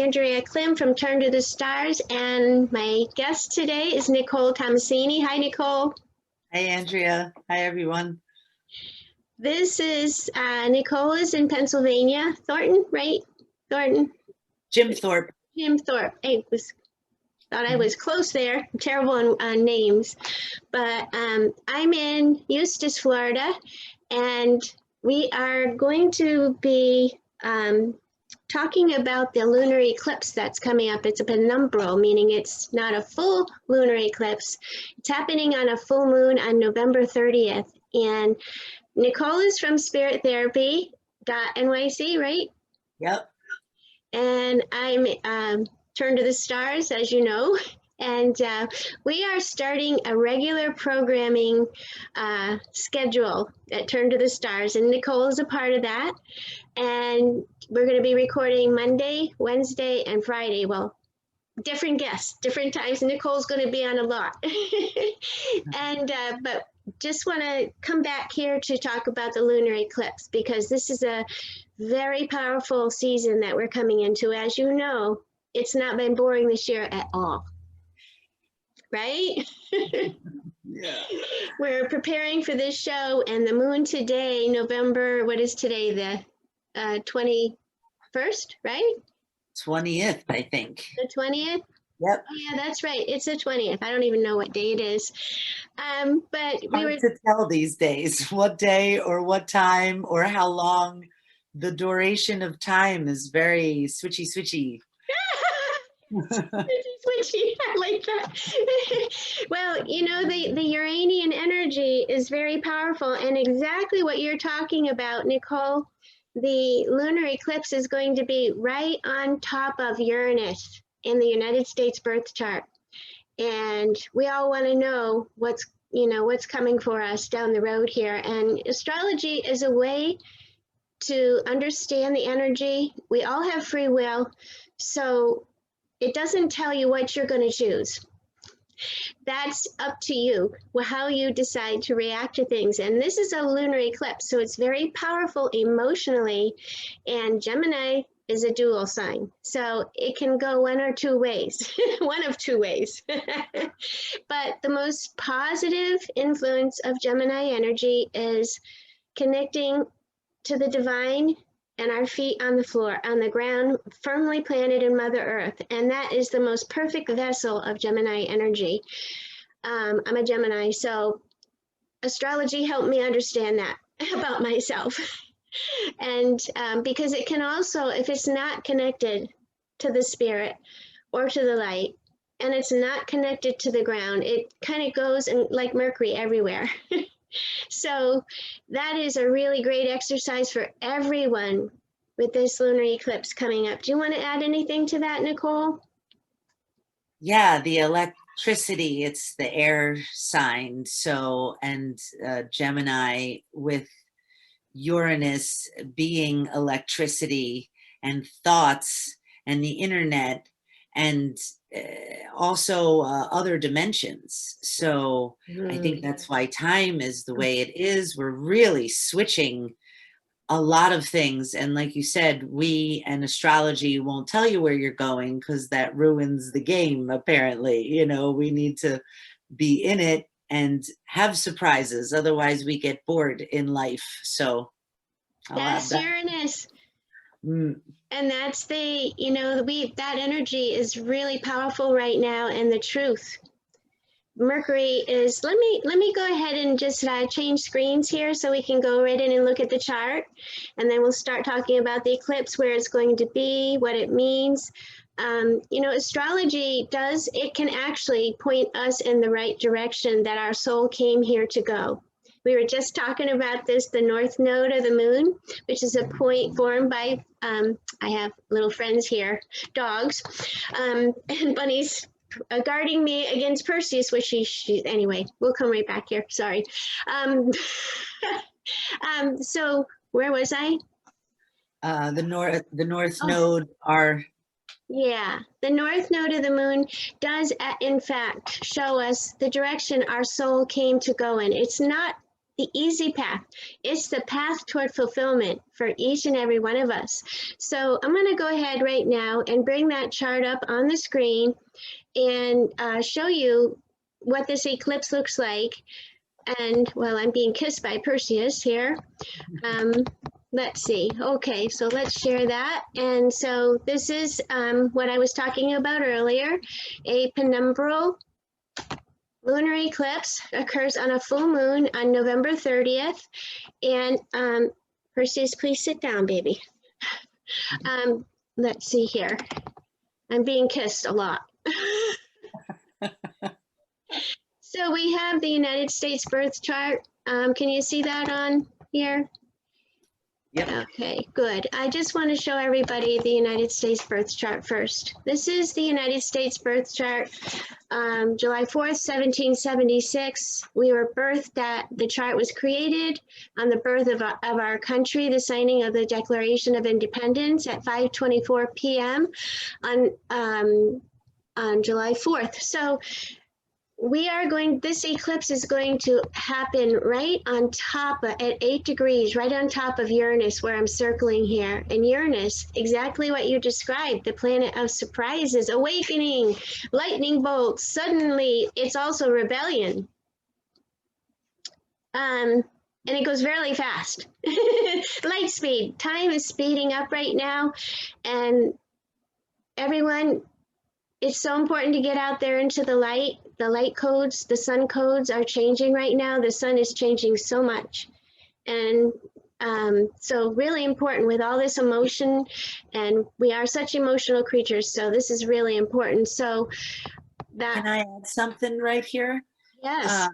Andrea Klim from Turn to the Stars, and my guest today is Nicole Tomassini. Hi, Nicole. Hey, Andrea. Hi, everyone. This is Nicole is in Pennsylvania. Thornton, right? Thornton. Jim Thorpe. Jim Thorpe. Thought I was close there. I'm terrible on names. But I'm in Eustis, Florida, and we are going to be talking about the lunar eclipse that's coming up. It's a penumbral, meaning it's not a full lunar eclipse. It's happening on a full moon on November 30th. And Nicole is from spirittherapy.nyc, right? Yep. And I'm Turn to the Stars, as you know. And we are starting a regular programming schedule at Turn to the Stars, and Nicole is a part of that. And we're going to be recording Monday, Wednesday, and Friday. Well, different guests, different times. Nicole's going to be on a lot. And but just want to come back here to talk about the lunar eclipse, because this is a very powerful season that we're coming into. As you know, it's not been boring this year at all. Right? Yeah. We're preparing for this show, and the moon today, November, what is today, the 21st, right? 20th, I think. The 20th? Yep. Oh, yeah, that's right. It's the 20th. I don't even know what day it is. But we Hard to tell these days what day or what time or how long. The duration of time is very switchy. Switchy, I like that. Well, you know, the Uranian energy is very powerful, and exactly what you're talking about, Nicole. The lunar eclipse is going to be right on top of Uranus in the United States birth chart. And we all want to know what's coming for us down the road here. And astrology is a way to understand the energy. We all have free will. So it doesn't tell you what you're going to choose. That's up to you, how you decide to react to things. And this is a lunar eclipse, so it's very powerful emotionally. And Gemini is a dual sign, so it can go one or two ways, one of two ways. But the most positive influence of Gemini energy is connecting to the divine and our feet on the floor, on the ground, firmly planted in Mother Earth. And that is the most perfect vessel of Gemini energy. I'm a Gemini, so astrology helped me understand that about myself. And because it can also, if it's not connected to the spirit or to the light, and it's not connected to the ground, it kind of goes like Mercury everywhere. So that is a really great exercise for everyone with this lunar eclipse coming up. Do you want to add anything to that, Nicole? Yeah, the electricity, it's the air sign. So, and Gemini with Uranus being electricity and thoughts and the internet, and also other dimensions. So I think that's why time is the way it is. We're really switching a lot of things. And like you said, we and astrology won't tell you where you're going, because that ruins the game, apparently. You know, we need to be in it and have surprises. Otherwise we get bored in life. So that's Uranus. And that's the, that energy is really powerful right now. And the truth, Mercury is, let me go ahead and just change screens here so we can go right in and look at the chart. And then we'll start talking about the eclipse, where it's going to be, what it means. Astrology it can actually point us in the right direction that our soul came here to go. We were just talking about this, the north node of the moon, which is a point formed by, I have little friends here, dogs, and bunnies guarding me against Perseus, which anyway, we'll come right back here, sorry. So where was I? The north node are... Yeah, the north node of the moon does, in fact, show us the direction our soul came to go in. It's not the easy path. It's the path toward fulfillment for each and every one of us. So I'm going to go ahead right now and bring that chart up on the screen and show you what this eclipse looks like. And well, I'm being kissed by Perseus here. Let's see. Okay, so let's share that. And so this is what I was talking about earlier. A penumbral lunar eclipse occurs on a full moon on November 30th. And Perseus, please sit down, baby. Let's see here. I'm being kissed a lot. So we have the United States birth chart. Can you see that on here? Yep. Okay, good. I just want to show everybody the United States birth chart first. This is the United States birth chart, July 4th, 1776. We were birthed at, the chart was created on the birth of our country, the signing of the Declaration of Independence at 5:24 p.m. on July 4th. So we are going, this eclipse is going to happen right on top of, at 8 degrees, right on top of Uranus, where I'm circling here. And Uranus, exactly what you described, the planet of surprises, awakening, lightning bolts, suddenly it's also rebellion. And it goes really fast. Light speed, time is speeding up right now. And everyone, it's so important to get out there into the light. The light codes, the sun codes are changing right now. The sun is changing so much. And so really important with all this emotion, and we are such emotional creatures. So this is really important. So that. Can I add something right here? Yes.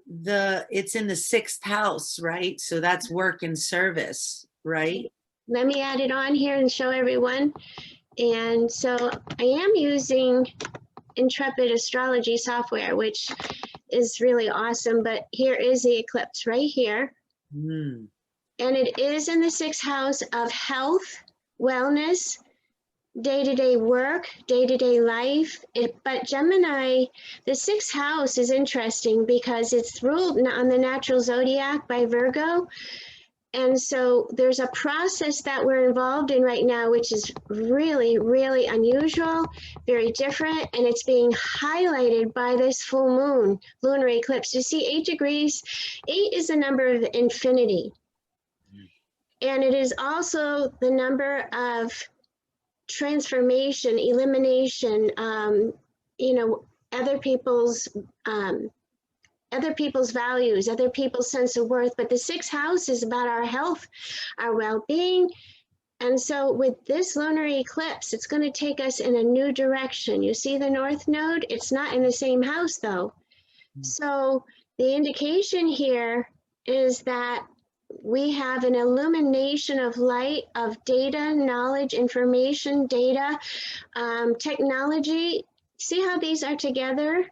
It's in the 6th house, right? So that's work and service, right? Let me add it on here and show everyone. And so I am using Intrepid astrology software, which is really awesome, but here is the eclipse right here. And it is in the 6th house of health, wellness, day-to-day work, day-to-day life. But Gemini, the 6th house is interesting because it's ruled on the natural zodiac by Virgo. And so there's a process that we're involved in right now, which is really, really unusual, very different, and it's being highlighted by this full moon lunar eclipse. You see 8 degrees, 8 is the number of infinity. And it is also the number of transformation, elimination, other people's values, other people's sense of worth. But the 6th house is about our health, our well-being. And so with this lunar eclipse, it's going to take us in a new direction. You see the north node? It's not in the same house though. So the indication here is that we have an illumination of light, of data, knowledge, information, data, technology. See how these are together?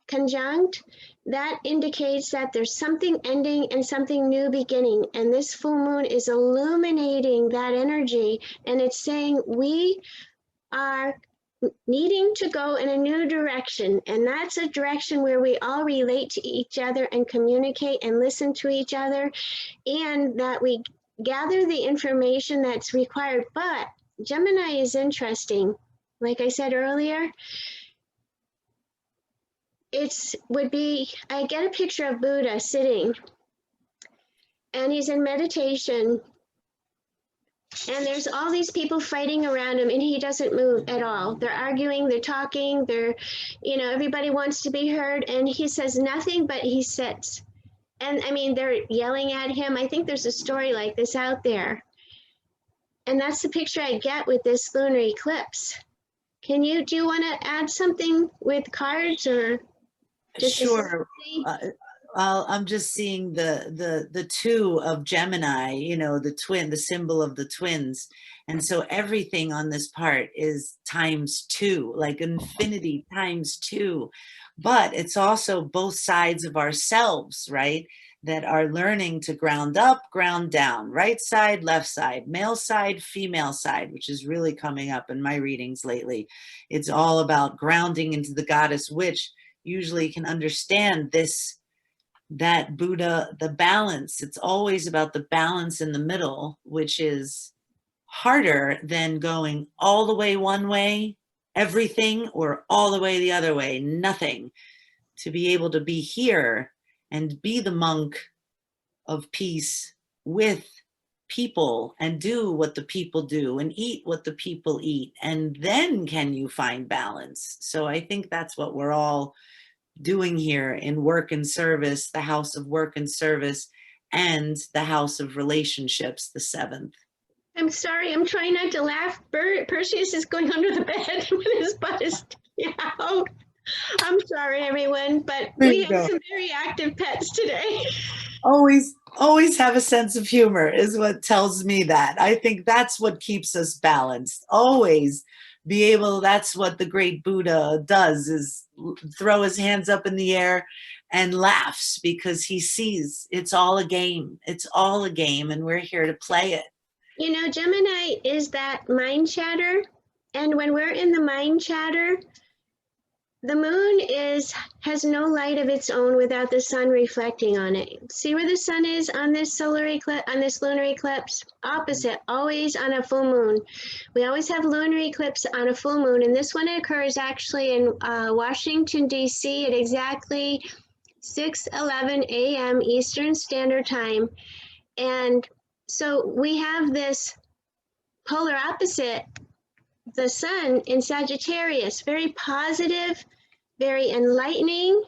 Conjunct, that indicates that there's something ending and something new beginning. And this full moon is illuminating that energy. And it's saying we are needing to go in a new direction. And that's a direction where we all relate to each other and communicate and listen to each other, and that we gather the information that's required. But Gemini is interesting. Like I said earlier, I get a picture of Buddha sitting, and he's in meditation, and there's all these people fighting around him, and he doesn't move at all. They're arguing, they're talking, everybody wants to be heard, and he says nothing, but he sits. And I mean, they're yelling at him. I think there's a story like this out there. And that's the picture I get with this lunar eclipse. Do you want to add something with cards or? Sure. I'm just seeing the 2 of Gemini, the twin, the symbol of the twins. And so everything on this part is ×2, like infinity ×2. But it's also both sides of ourselves, right? That are learning to ground up, ground down, right side, left side, male side, female side, which is really coming up in my readings lately. It's all about grounding into the goddess, which usually can understand this that Buddha, the balance, it's always about the balance in the middle, which is harder than going all the way one way, everything, or all the way the other way, nothing. To be able to be here and be the monk of peace with people and do what the people do and eat what the people eat. And then can you find balance? So I think that's what we're all doing here in work and service, the house of work and service, and the house of relationships, the seventh. I'm sorry, I'm trying not to laugh. Perseus is going under the bed with his butt is out. I'm sorry, everyone, but we have some very active pets today. Always have a sense of humor is what tells me that. I think that's what keeps us balanced. Always be able, that's what the great Buddha does, is throw his hands up in the air and laughs because he sees it's all a game. It's all a game and we're here to play it. You know, Gemini is that mind chatter. And when we're in the mind chatter, the moon has no light of its own without the sun reflecting on it. See where the sun is on this solar eclipse, on this lunar eclipse? Opposite, always on a full moon. We always have lunar eclipse on a full moon, and this one occurs actually in Washington, D.C. at exactly 6:11 a.m. Eastern Standard Time. And so we have this polar opposite, the sun in Sagittarius, very positive, very enlightening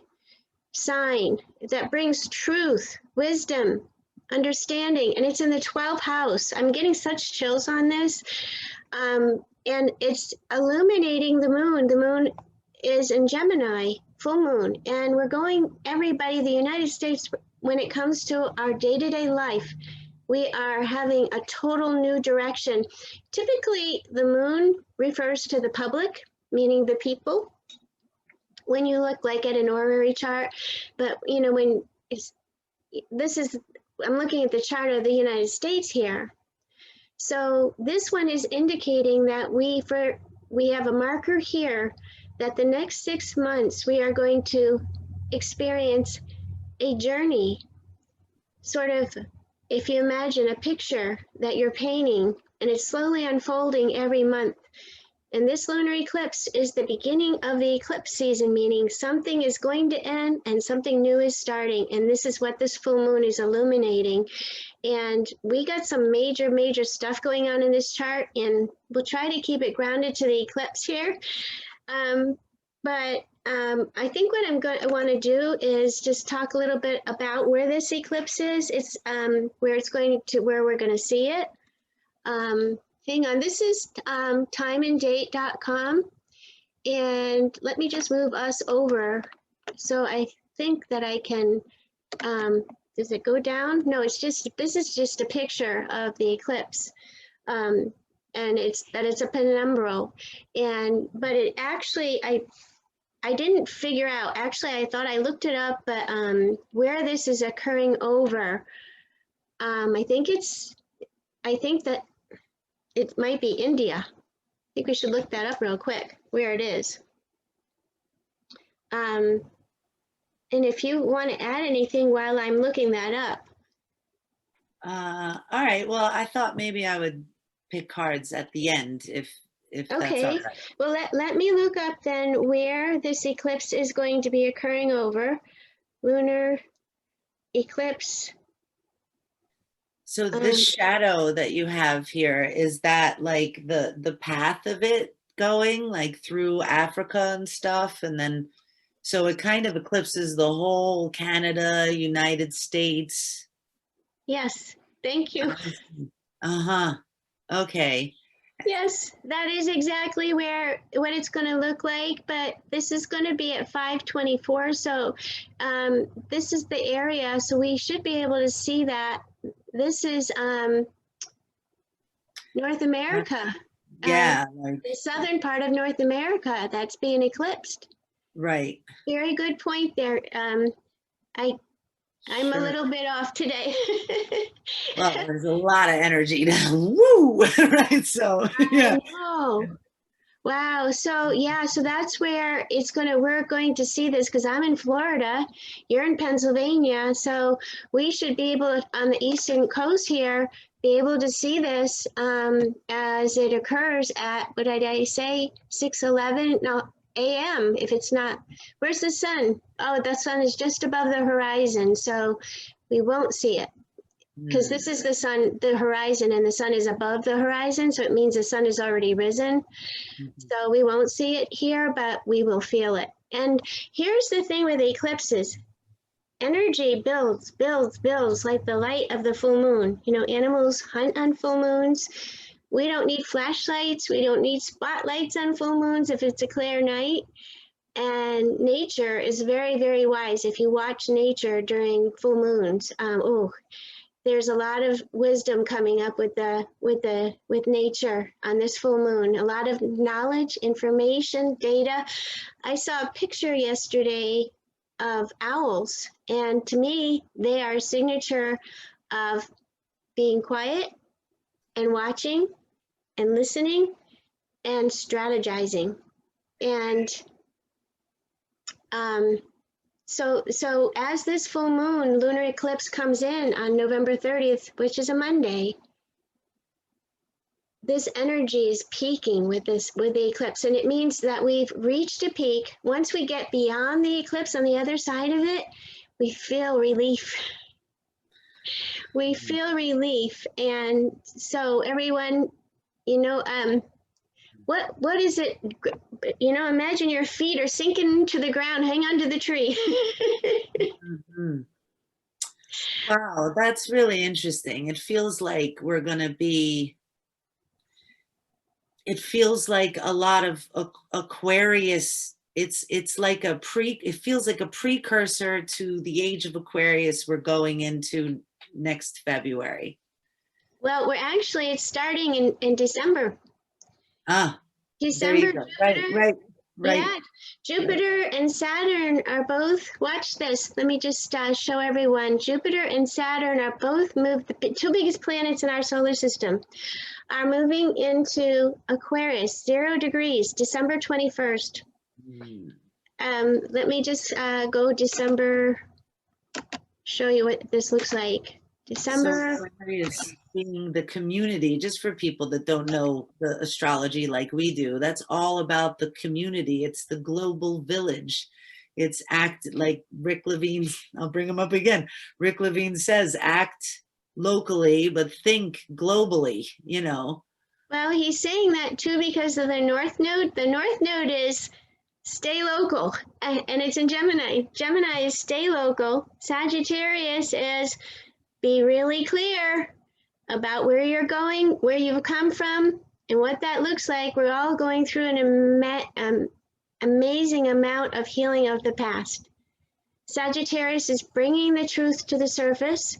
sign that brings truth, wisdom, understanding, and it's in the 12th house. I'm getting such chills on this. And it's illuminating the moon. The moon is in Gemini, full moon, and we're going, everybody, the United States, when it comes to our day-to-day life, we are having a total new direction. Typically, the moon refers to the public, meaning the people, when you look like at an orrery chart. But, you know, when I'm looking at the chart of the United States here. So this one is indicating that we have a marker here that the next 6 months we are going to experience a journey, sort of. If you imagine a picture that you're painting and it's slowly unfolding every month, and this lunar eclipse is the beginning of the eclipse season, meaning something is going to end and something new is starting. And this is what this full moon is illuminating. And we got some major, major stuff going on in this chart, and we'll try to keep it grounded to the eclipse here. I think what I want to do is just talk a little bit about where this eclipse is. It's where we're going to see it. Hang on, this is timeanddate.com, and let me just move us over. So I think that I can. Does it go down? No, this is just a picture of the eclipse. And it's a penumbral, but it actually, I didn't figure out, actually I thought I looked it up, but where this is occurring over, I think that it might be India. I think we should look that up real quick, where it is. And if you want to add anything while I'm looking that up. All right, well, I thought maybe I would pick cards at the end if that's all right. Well, let me look up then where this eclipse is going to be occurring over. Lunar eclipse. So this shadow that you have here, is that like the path of it going like through Africa and stuff? And then, so it kind of eclipses the whole Canada, United States. Yes, thank you. Uh-huh. Okay. Yes, that is exactly what it's going to look like, but this is going to be at 5:24. So this is the area, so we should be able to see that. This is North America. Yeah. The southern part of North America that's being eclipsed. Right. Very good point there. I'm a little bit off today. Well, there's a lot of energy to woo, right? So yeah. I know. Wow. So yeah, so that's where we're going to see this because I'm in Florida, you're in Pennsylvania. So we should be able to, on the eastern coast here, be able to see this as it occurs at, what did I say, 6:11 no, a.m. If it's not, where's the sun? Oh, the sun is just above the horizon. So we won't see it. Because this is the sun, the horizon, and the sun is above the horizon, so it means the sun is already risen. So we won't see it here, but we will feel it. And here's the thing with eclipses. Energy builds, builds, builds like the light of the full moon. You know, animals hunt on full moons. We don't need flashlights. We don't need spotlights on full moons if it's a clear night. And nature is very, very wise. If you watch nature during full moons, there's a lot of wisdom coming up with nature on this full moon. A lot of knowledge, information, data. I saw a picture yesterday of owls, and to me, they are a signature of being quiet and watching and listening and strategizing. And so as this full moon lunar eclipse comes in on November 30th, which is a Monday, this energy is peaking with the eclipse, and it means that we've reached a peak. Once we get beyond the eclipse on the other side of it, we feel relief. We feel relief. And so everyone, what is it? Imagine your feet are sinking to the ground, hang on to the tree. Wow, that's really interesting. It feels like we're going to be, it feels like a lot of Aquarius. It's like it feels like a precursor to the age of Aquarius we're going into next February. Well, it's starting in December. December, Right. Yeah, Jupiter and Saturn are both, watch this, let me just show everyone. Jupiter and Saturn are both moved, the two biggest planets in our solar system are moving into Aquarius, 0 degrees, December 21st. Let me just go December, show you what this looks like. December. So Aquarius being the community, just for people that don't know the astrology like we do, that's all about the community. It's the global village. It's like Rick Levine, I'll bring him up again. Rick Levine says, act locally, but think globally, Well, he's saying that too because of the North Node. The North Node is stay local, and it's in Gemini. Gemini is stay local. Sagittarius is be really clear about where you're going, where you've come from, and what that looks like. We're all going through an amazing amount of healing of the past. Sagittarius is bringing the truth to the surface.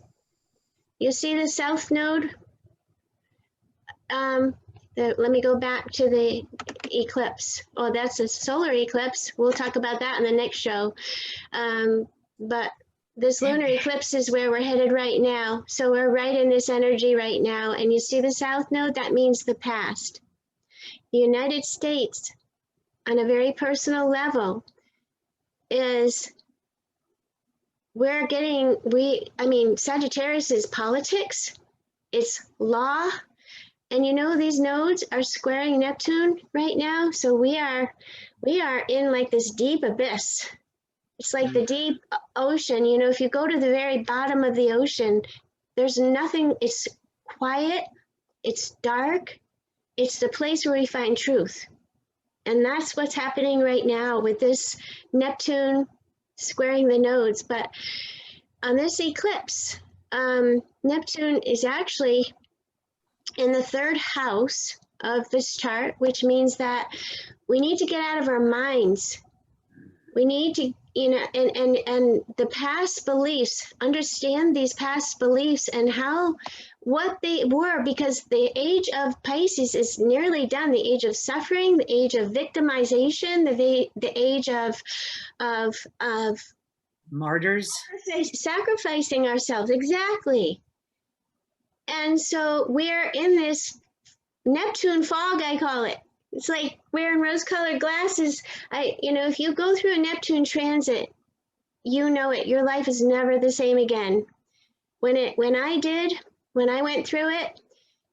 You see the South Node? Let me go back to the eclipse. Oh, that's a solar eclipse. We'll talk about that in the next show. But this lunar eclipse is where we're headed right now. So we're right in this energy right now. And you see the South Node? That means the past. The United States, on a very personal level, is Sagittarius is politics, it's law. And these nodes are squaring Neptune right now. So we are in like this deep abyss. It's like the deep ocean. If you go to the very bottom of the ocean, there's nothing. It's quiet. It's dark. It's the place where we find truth. And that's what's happening right now with this Neptune squaring the nodes. But on this eclipse, Neptune is actually in the third house of this chart, which means that we need to get out of our minds. We need to, and the past beliefs, understand these past beliefs and what they were, because the age of Pisces is nearly done. The age of suffering, the age of victimization, the age of martyrs, sacrificing ourselves. Exactly. And so we're in this Neptune fog, I call it. It's like wearing rose-colored glasses. If you go through a Neptune transit, you know it. Your life is never the same again. When I went through it,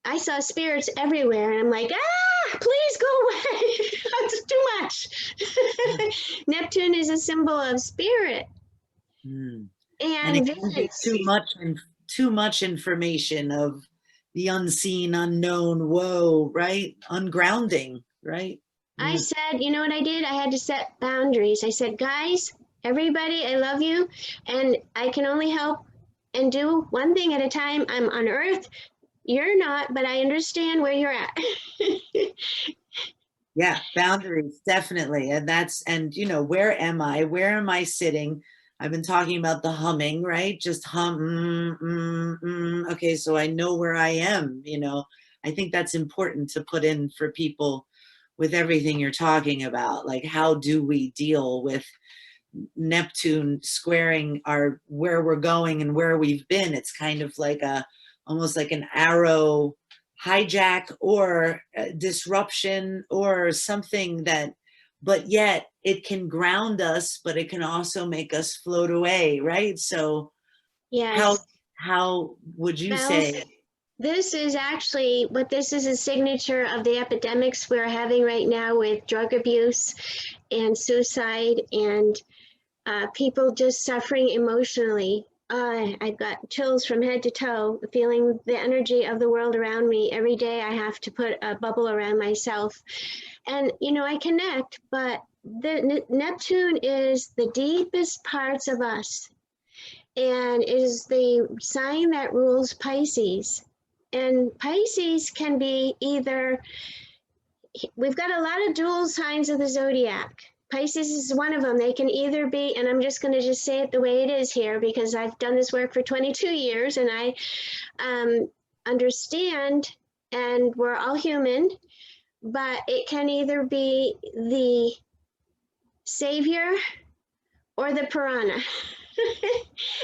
I saw spirits everywhere, and I'm like, please go away. That's too much. Neptune is a symbol of spirit Mm. And and it can be visions. too much information of the unseen, unknown, whoa, right? Ungrounding, right? I Mm. said, you know what I did? I had to set boundaries. I said, guys, everybody, I love you, and I can only help and do one thing at a time. I'm on Earth. You're not, but I understand where you're at. Yeah, boundaries, definitely. And where am I? Where am I sitting? I've been talking about the humming, right? Just hum. Okay, so I know where I am. I think that's important to put in for people with everything you're talking about. Like, how do we deal with Neptune squaring our where we're going and where we've been? It's kind of like almost like an arrow hijack or disruption or something but yet it can ground us, but it can also make us float away, right? So how Yes. how would you Well, say? this is actually this is a signature of the epidemics we're having right now with drug abuse and suicide and people just suffering emotionally. I've got chills from head to toe, feeling the energy of the world around me. Every day I have to put a bubble around myself. And, I connect, but the Neptune is the deepest parts of us and is the sign that rules Pisces. And Pisces can be either, we've got a lot of dual signs of the zodiac. Pisces is one of them. They can either be, and I'm just going to just say it the way it is here because I've done this work for 22 years and I understand, and we're all human, but it can either be the savior or the piranha.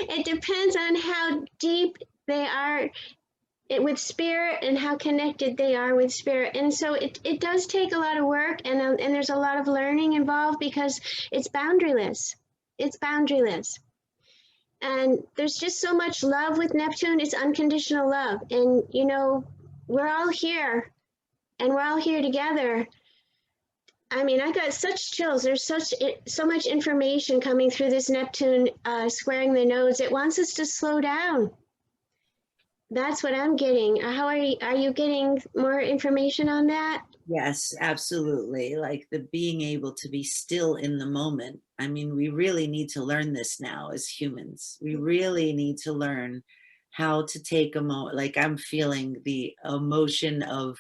It depends on how deep they are with spirit and how connected they are with spirit. And so it does take a lot of work and there's a lot of learning involved because it's boundaryless. It's boundaryless. And there's just so much love with Neptune. It's unconditional love. And, we're all here and we're all here together. I mean, I got such chills. There's so much information coming through this Neptune squaring the nodes. It wants us to slow down. That's what I'm getting. How are you getting more information on that? Yes, absolutely. Like the being able to be still in the moment. I mean, we really need to learn this now as humans. We really need to learn how to take a moment. Like I'm feeling the emotion of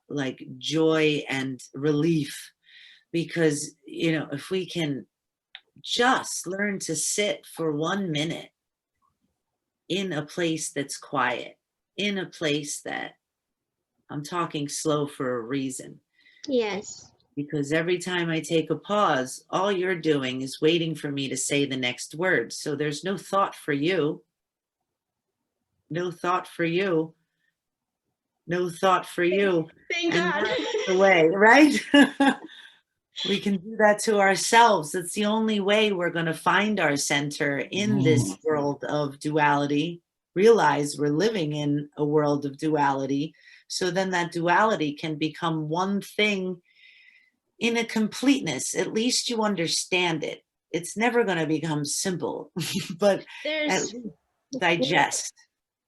like joy and relief because, if we can just learn to sit for 1 minute in a place that's quiet, in a place that I'm talking slow for a reason. Yes. Because every time I take a pause, all you're doing is waiting for me to say the next word. So there's no thought for you. No thought for you. No thought for you. Thank And God. that's the way, right? We can do that to ourselves. That's the only way we're going to find our center in this world of duality. Realize we're living in a world of duality. So then that duality can become one thing in a completeness. At least you understand it. It's never going to become simple, but at There's least digest.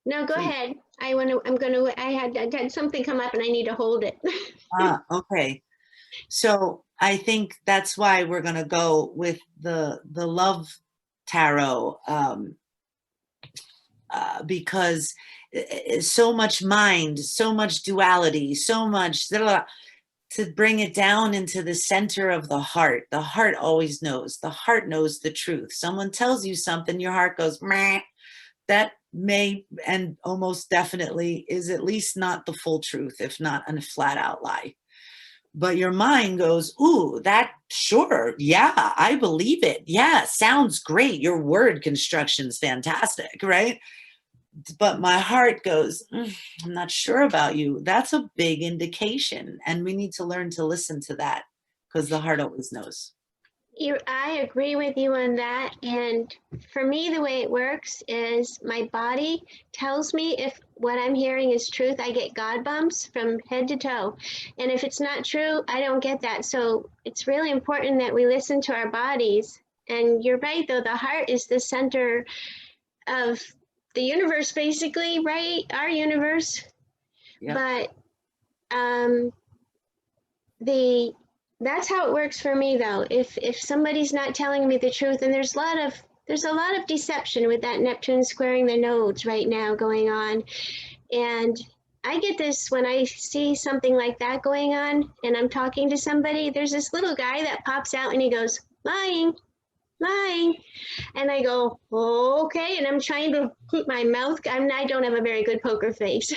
no, go Please. ahead. I had something come up and I need to hold it. Okay. So I think that's why we're going to go with the love tarot, because so much mind, so much duality, so much to bring it down into the center of the heart. The heart always knows. The heart knows the truth. Someone tells you something, your heart goes, meh. That may and almost definitely is at least not the full truth, if not a flat out lie. But your mind goes, ooh, that sure. Yeah, I believe it. Yeah, sounds great. Your word construction's fantastic, right? but my heart goes, I'm not sure about you. That's a big indication. And we need to learn to listen to that because the heart always knows. I agree with you on that. And for me, the way it works is my body tells me if what I'm hearing is truth. I get God bumps from head to toe. And if it's not true, I don't get that. So it's really important that we listen to our bodies. And you're right, though, the heart is the center of the universe, basically, right? Our universe. Yep. But that's how it works for me, though. If somebody's not telling me the truth, and there's a lot of deception with that Neptune squaring the nodes right now going on, and I get this when I see something like that going on and I'm talking to somebody. There's this little guy that pops out and he goes, lying, lying, and I go, okay, and I'm trying to keep my mouth. I don't have a very good poker face.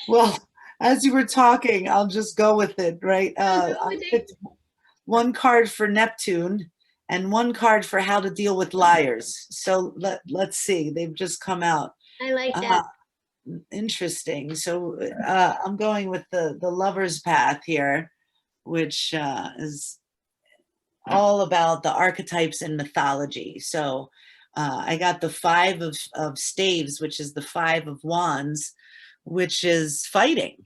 Well, as you were talking, I'll just go with it, right? I picked one card for Neptune and one card for how to deal with liars. So let's see. They've just come out. I like that. Interesting. So I'm going with the lover's path here, which is all about the archetypes in mythology. So I got the 5 of staves, which is the 5 of wands, which is fighting.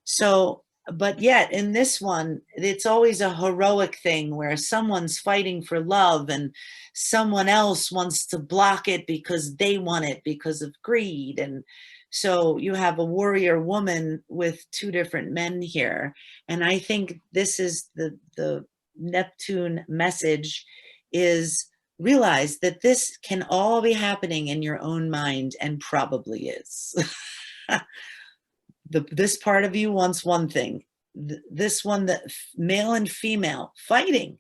So, but yet in this one, it's always a heroic thing where someone's fighting for love and someone else wants to block it because they want it because of greed. And so you have a warrior woman with 2 different men here. And I think this is the Neptune message is realize that this can all be happening in your own mind and probably is. This part of you wants one thing. This one, that male and female fighting,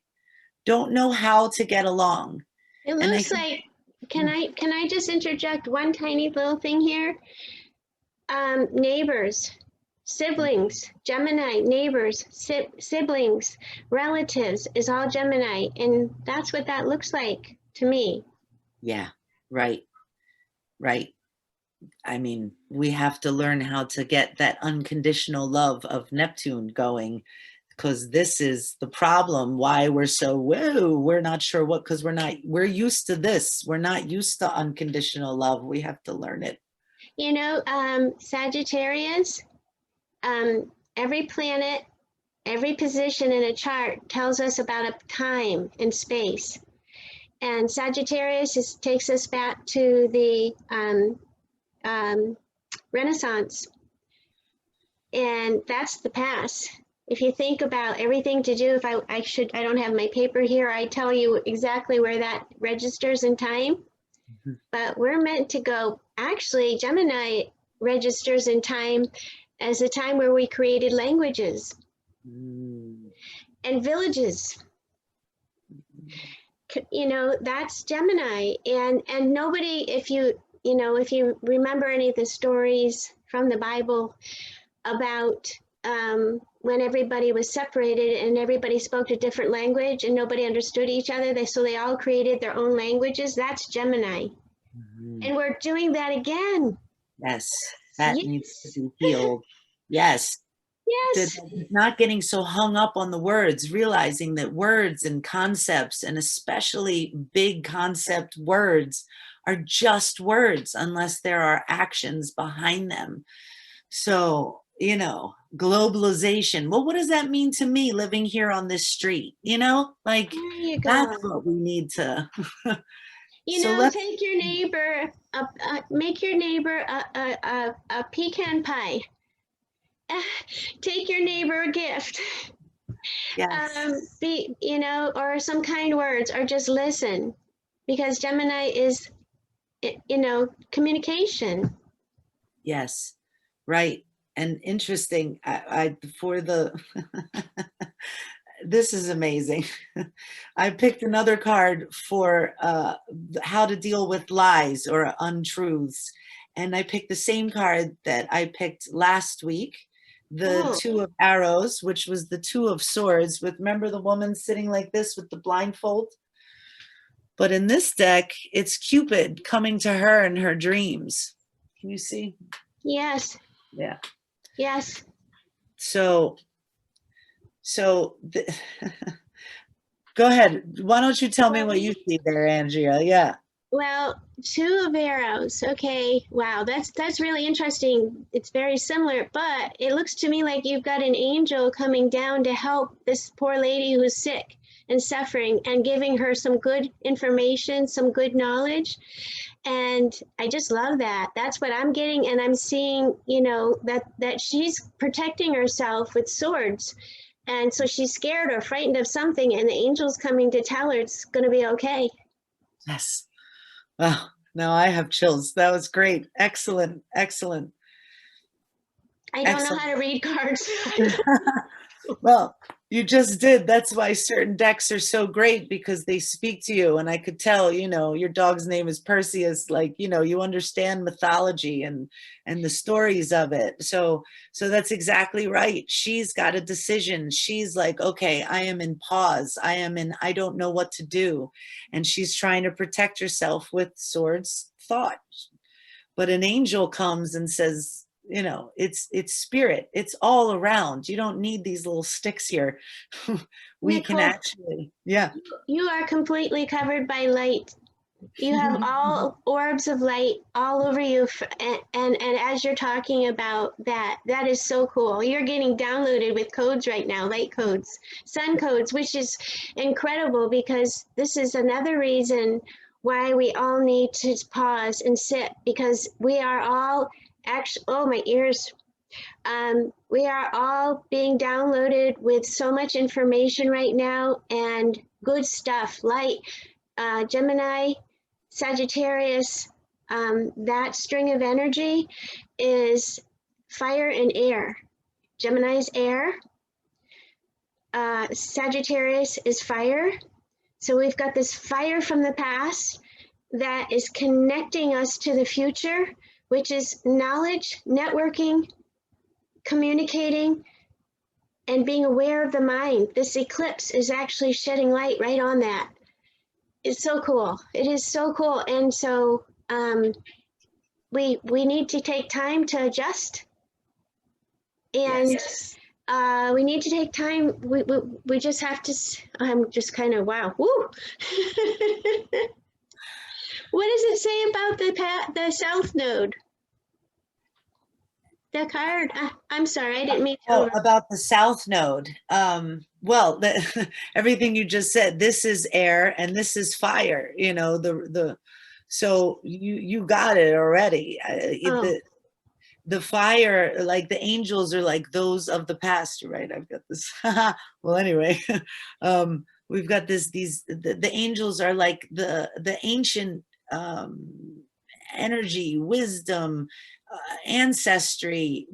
don't know how to get along. It looks like, can I just interject one tiny little thing here? Neighbors, siblings, Gemini, neighbors, siblings, relatives is all Gemini. And that's what that looks like to me. Yeah, right, right. I mean, we have to learn how to get that unconditional love of Neptune going, because this is the problem why we're so, whoa, we're not sure what, because we're used to this. We're not used to unconditional love. We have to learn it. You know, Sagittarius, every planet, every position in a chart tells us about a time and space. And Sagittarius takes us back to the Renaissance. And that's the past. If you think about everything to do, if I don't have my paper here, I tell you exactly where that registers in time. Mm-hmm. But we're meant to go, actually, Gemini registers in time as a time where we created languages and villages. You know, that's Gemini. And nobody, if you remember any of the stories from the Bible about when everybody was separated and everybody spoke a different language and nobody understood each other, so they all created their own languages, that's Gemini. Mm-hmm. And we're doing that again. Yes, that needs to be healed. Yes. Yes. Not getting so hung up on the words, realizing that words and concepts, and especially big concept words, are just words unless there are actions behind them. So, you know, globalization. Well, what does that mean to me living here on this street? You know, like that's what we need to. Take your neighbor, make your neighbor a pecan pie. Take your neighbor a gift. Yes. Or some kind words, or just listen, because Gemini is, communication. Yes, right. And interesting. This is amazing. I picked another card for how to deal with lies or untruths. And I picked the same card that I picked last week, the 2 of arrows, which was the 2 of swords. Remember the woman sitting like this with the blindfold? But in this deck, it's Cupid coming to her in her dreams. Can you see? Yes. Yeah. Yes. So go ahead. Why don't you tell me what you see there, Andrea? Yeah. Well, 2 of arrows. Okay. Wow. That's really interesting. It's very similar, but it looks to me like you've got an angel coming down to help this poor lady who's sick and suffering and giving her some good information, some good knowledge. And I just love that. That's what I'm getting. And I'm seeing, you know, that she's protecting herself with swords. And so she's scared or frightened of something, and the angel's coming to tell her it's going to be okay. Yes. Wow. Now I have chills. That was great. Excellent. Excellent. I don't know how to read cards. Well, you just did. That's why certain decks are so great, because they speak to you. And I could tell, you know, your dog's name is Perseus, like, you know, you understand mythology and the stories of it. So that's exactly right. She's got a decision. She's like, okay, I am in pause. I don't know what to do. And she's trying to protect herself with swords thought. But an angel comes and says, you know, it's spirit. It's all around. You don't need these little sticks here. We Nicole, can actually, yeah. you are completely covered by light. You have all orbs of light all over you. And as you're talking about that, that is so cool. You're getting downloaded with codes right now, light codes, sun codes, which is incredible, because this is another reason why we all need to pause and sit, because we are all actually, oh, my ears. We are all being downloaded with so much information right now, and good stuff, light, Gemini, Sagittarius, that string of energy is fire and air. Gemini's air, Sagittarius is fire. So we've got this fire from the past that is connecting us to the future, which is knowledge, networking, communicating, and being aware of the mind. This eclipse is actually shedding light right on that. It's so cool. It is so cool. And so we need to take time to adjust, and Yes. we need to take time. We just have to. I'm just kind of wow. Woo. What does it say about the South Node? The card. I'm sorry, I didn't mean to. Oh, about the South Node. Well, everything you just said. This is air and this is fire. You know, so you got it already. The fire, like the angels are like those of the past. You're right. I've got this. Well, anyway, we've got the angels are like the ancient energy, wisdom, ancestry,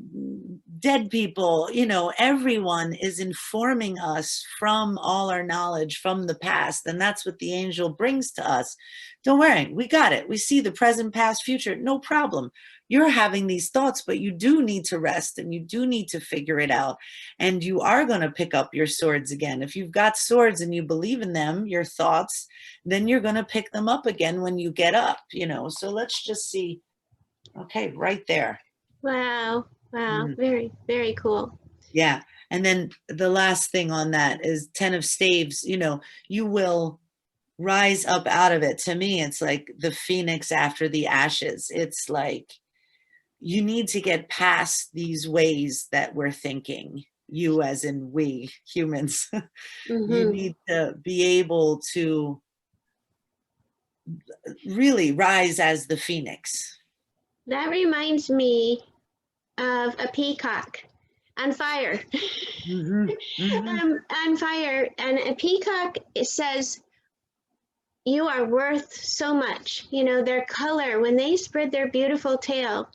dead people, you know, everyone is informing us from all our knowledge from the past. And that's what the angel brings to us. Don't worry, we got it. We see the present, past, future, no problem. You're having these thoughts, but you do need to rest and you do need to figure it out. And you are going to pick up your swords again. If you've got swords and you believe in them, your thoughts, then you're going to pick them up again when you get up, you know. So let's just see. Okay, right there. Wow. Wow. Very, very cool. Yeah. And then the last thing on that is 10 of staves. You know, you will rise up out of it. To me, it's like the phoenix after the ashes. It's like you need to get past these ways that we're thinking, you as in we humans. You need to be able to really rise as the phoenix. That reminds me of a peacock on fire. On fire. And a peacock, it says, you are worth so much. You know, their color, when they spread their beautiful tail.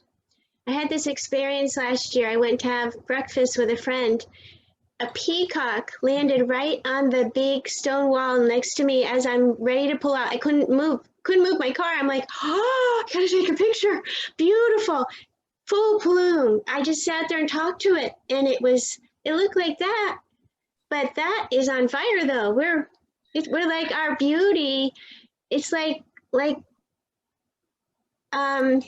I had this experience last year. I went to have breakfast with a friend. A peacock landed right on the big stone wall next to me as I'm ready to pull out. I couldn't move my car. I'm like, oh, gotta take a picture. Beautiful, full plume. I just sat there and talked to it, and it looked like that. But that is on fire, though. We're like, our beauty it's like um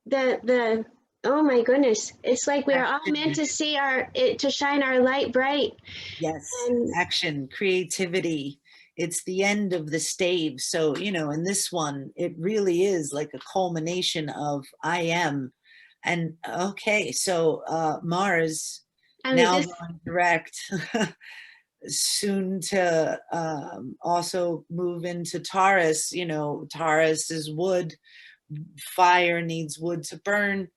the oh my goodness, it's like we're all meant Action. to see to shine our light bright. Yes, And action, creativity. It's the end of the stave. So, in this one, it really is like a culmination of I am. And okay, so Mars I was now just going direct, soon to also move into Taurus. Taurus is wood, fire needs wood to burn.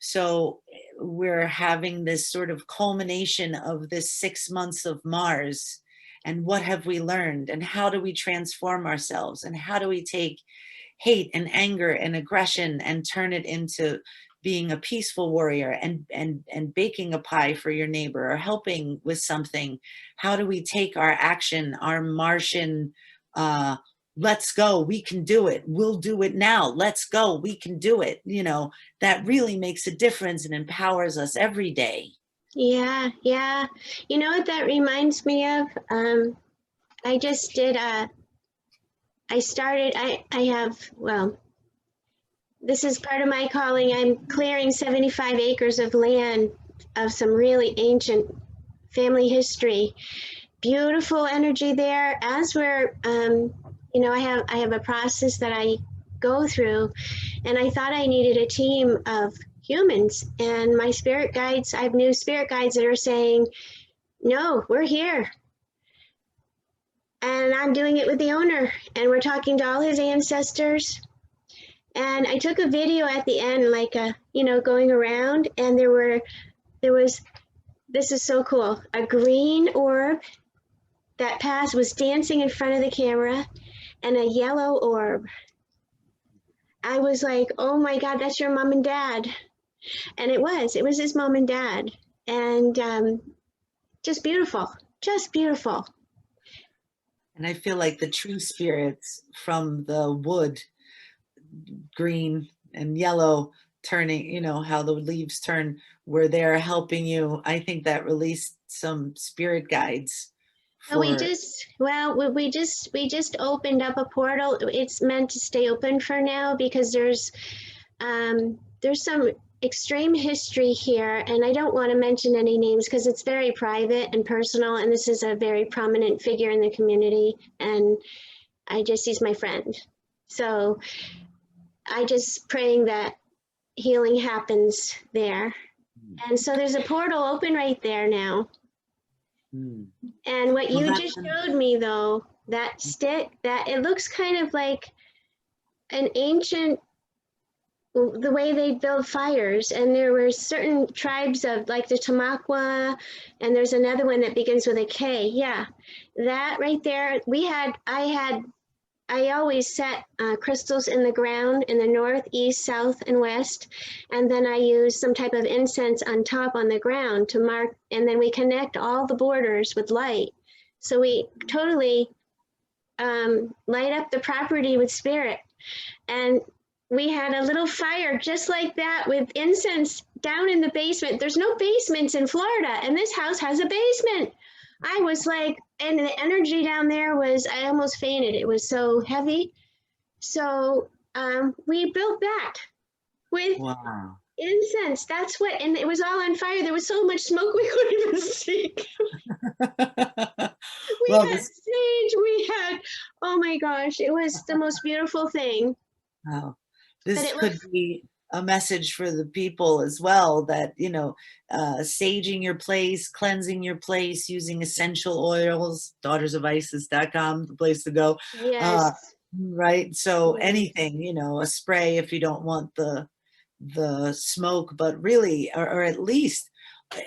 So we're having this sort of culmination of this 6 months of Mars. And what have we learned? And how do we transform ourselves? And how do we take hate and anger and aggression and turn it into being a peaceful warrior and baking a pie for your neighbor or helping with something? How do we take our action, our Martian uh let's go, we can do it, we'll do it now, let's go, we can do it, that really makes a difference and empowers us every day. yeah, yeah. You know what that reminds me of? I just did I have, well, this is part of my calling. I'm clearing 75 acres of land of some really ancient family history. Beautiful energy there. As we're, I have a process that I go through, and I thought I needed a team of humans. And my spirit guides, I have new spirit guides that are saying, no, we're here. And I'm doing it with the owner, and we're talking to all his ancestors. And I took a video at the end, like going around, and there was, this is so cool, a green orb that was dancing in front of the camera, and a yellow orb. I was like, oh my God, that's your mom and dad. And it was his mom and dad. And just beautiful, just beautiful. And I feel like the true spirits from the wood, green and yellow, turning, how the leaves turn, were there helping you. I think that released some spirit guides Well, we for just opened up a portal. It's meant to stay open for now because there's some extreme history here, and I don't want to mention any names because it's very private and personal, and this is a very prominent figure in the community, and he's my friend. So I just praying that healing happens there. And so there's a portal open right there now. And what you just showed me, though, that stick, that it looks kind of like an ancient, the way they build fires. And there were certain tribes of like the Tamaqua, and there's another one that begins with a K. Yeah, that right there, I always set crystals in the ground in the north, east, south, and west. And then I use some type of incense on top on the ground to mark, and then we connect all the borders with light. So we totally light up the property with spirit. And we had a little fire just like that with incense down in the basement. There's no basements in Florida, and this house has a basement. I was like, and the energy down there was, I almost fainted. It was so heavy. So we built that with incense. That's what, and it was all on fire. There was so much smoke we couldn't even see. We had sage, we had, oh my gosh, it was the most beautiful thing. Wow. This could be a message for the people as well, that, saging your place, cleansing your place, using essential oils, daughtersofIsis.com, the place to go. Yes. Right. So anything, a spray if you don't want the smoke, but really, or at least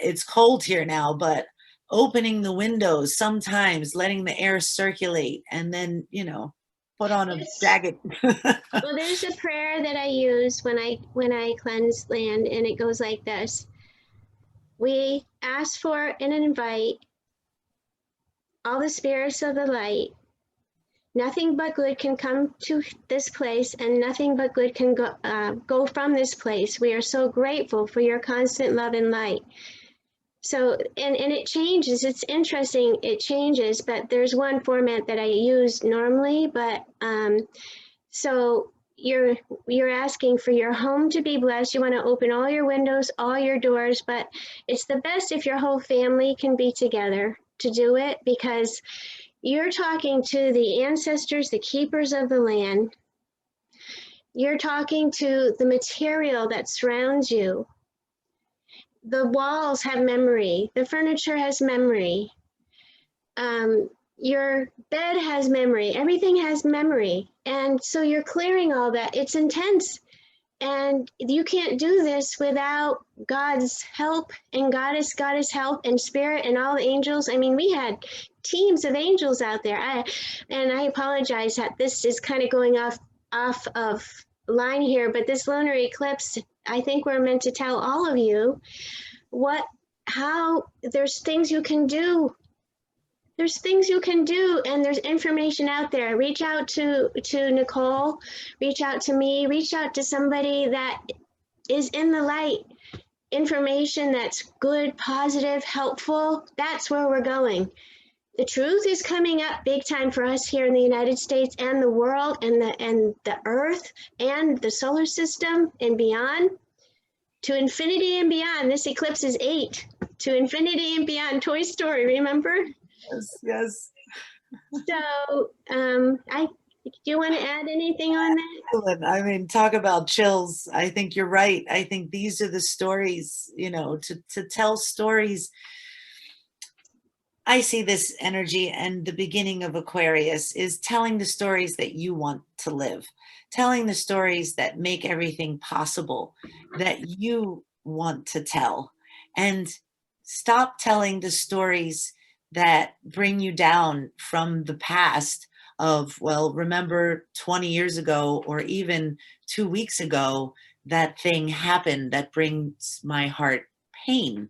it's cold here now, but opening the windows, sometimes letting the air circulate, and then, put on a jacket. Well, there's a prayer that I use when I cleanse land, and it goes like this. We ask for and invite all the spirits of the light. Nothing but good can come to this place, and nothing but good can go from this place. We are so grateful for your constant love and light. So, and it changes. It's interesting. It changes, but there's one format that I use normally. But so you're asking for your home to be blessed. You want to open all your windows, all your doors, but it's the best if your whole family can be together to do it, because you're talking to the ancestors, the keepers of the land. You're talking to the material that surrounds you. The walls have memory. The furniture has memory. Your bed has memory. Everything has memory. And so you're clearing all that. It's intense. And you can't do this without God's help and goddess help and spirit and all the angels. I mean, we had teams of angels out there. And I apologize that this is kind of going off of line here, but this lunar eclipse, I think we're meant to tell all of you how there's things you can do. There's things you can do, and there's information out there. Reach out to Nicole, reach out to me, reach out to somebody that is in the light. Information that's good, positive, helpful. That's where we're going. The truth is coming up big time for us here in the United States and the world and the earth and the solar system and beyond. To infinity and beyond. This eclipse is 8. To infinity and beyond. Toy Story, remember? Yes, yes. So, do you want to add anything on that? I mean, talk about chills. I think you're right. I think these are the stories, you know, to tell stories. I see this energy, and the beginning of Aquarius is telling the stories that you want to live, telling the stories that make everything possible that you want to tell, and stop telling the stories that bring you down from the past of, well, remember 20 years ago or even 2 weeks ago, that thing happened that brings my heart pain.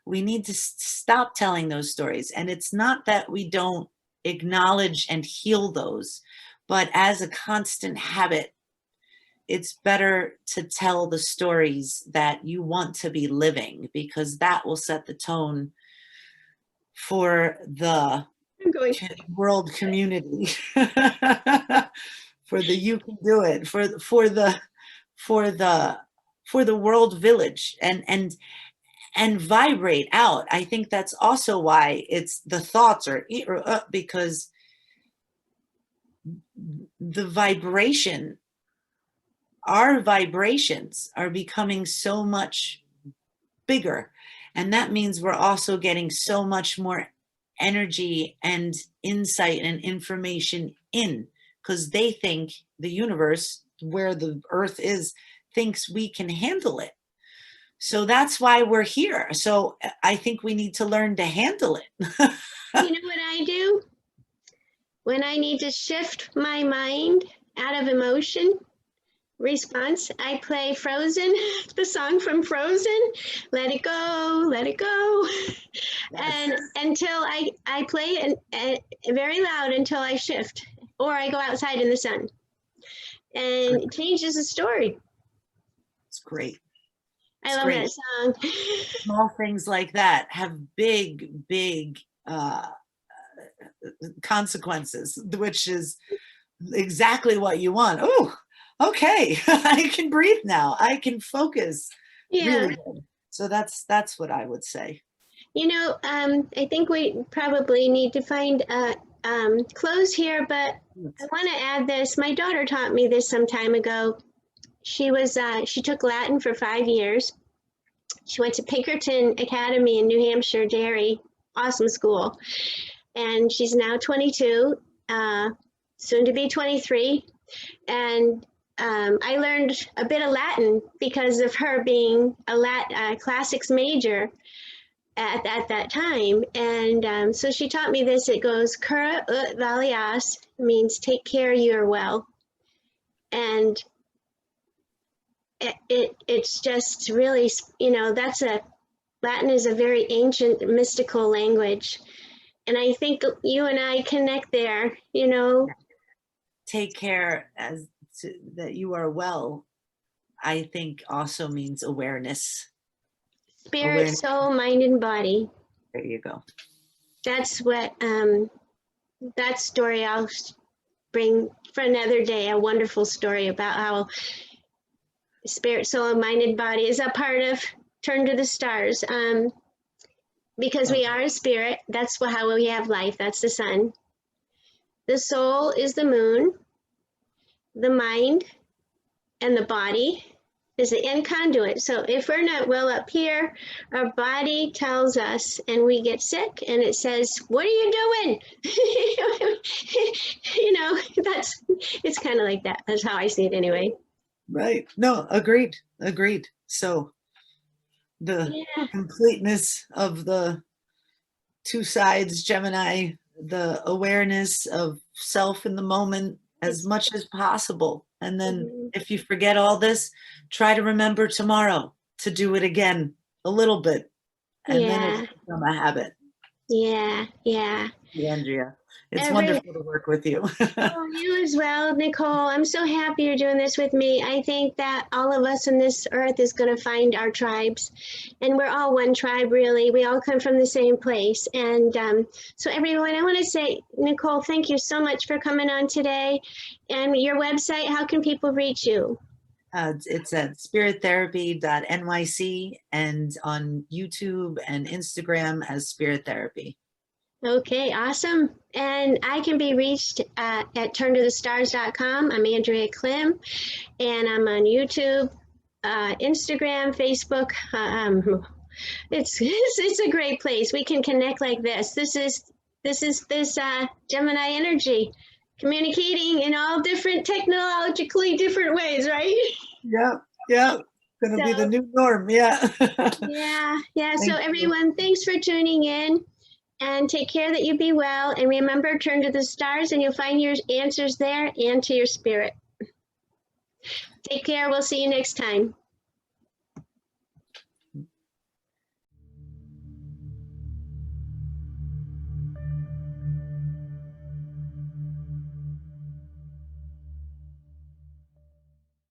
We need to stop telling those stories. And it's not that we don't acknowledge and heal those, but as a constant habit, it's better to tell the stories that you want to be living, because that will set the tone for the world community, for the you can do it, for the world village, and vibrate out. I think that's also why it's the thoughts are because the vibration, our vibrations are becoming so much bigger. And that means we're also getting so much more energy and insight and information in, because they think the universe, where the earth is, thinks we can handle it. So that's why we're here. So I think we need to learn to handle it. You know what I do? When I need to shift my mind out of emotion response, I play Frozen, the song from Frozen, let it go, let it go. And until I play it very loud until I shift, or I go outside in the sun. And it changes the story. It's great. I love that song. Small things like that have big consequences, which is exactly what you want. Oh, okay. I can breathe now. I can focus. Yeah. Really good. So that's what I would say. You know, I think we probably need to find close here, but I want to add this. My daughter taught me this some time ago. She took Latin for 5 years. She went to Pinkerton Academy in New Hampshire, Derry, awesome school. And she's now 22, soon to be 23. And I learned a bit of Latin because of her being a classics major at that time. And so she taught me this. It goes, cura ut valias, means take care, you are well. And it's just really, you know, Latin is a very ancient mystical language. And I think you and I connect there, you know. Take care that you are well, I think also means awareness. Spirit, Awareness. soul, mind, and body. There you go. That's what, that story I'll bring for another day, a wonderful story about how spirit, soul, and mind and body is a part of Turn to the Stars. Because we are a spirit, that's how we have life, that's the sun. The soul is the moon, the mind and the body is the end conduit. So if we're not well up here, our body tells us and we get sick and it says, what are you doing? You know, it's kind of like that. That's how I see it anyway. Right. No, agreed. So the completeness of the two sides, Gemini, the awareness of self in the moment as much as possible. And then if you forget all this, try to remember tomorrow to do it again a little bit. And then it'll become a habit. Yeah. Andrea, it's wonderful to work with you. Oh, you as well, Nicole. I'm so happy you're doing this with me. I think that all of us on this earth is going to find our tribes. And we're all one tribe, really. We all come from the same place. And so everyone, I want to say, Nicole, thank you so much for coming on today. And your website, how can people reach you? It's at spirittherapy.nyc and on YouTube and Instagram as Spirit Therapy. Okay, awesome. And I can be reached at turntothestars.com. I'm Andrea Klim, and I'm on YouTube, Instagram, Facebook. It's a great place. We can connect like this. This is Gemini energy, communicating in all different technologically different ways, right? Yeah. Gonna be the new norm. Yeah. Yeah. So everyone, thanks for tuning in. And take care that you be well. And remember, turn to the stars and you'll find your answers there and to your spirit. Take care. We'll see you next time.